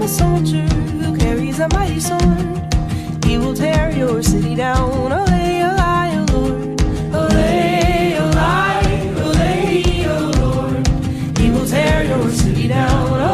a soldier who carries a mighty sword. He will tear your city down. Olay, olay, O Lord. Olay, olay, olay, O Lord. He will tear your city down.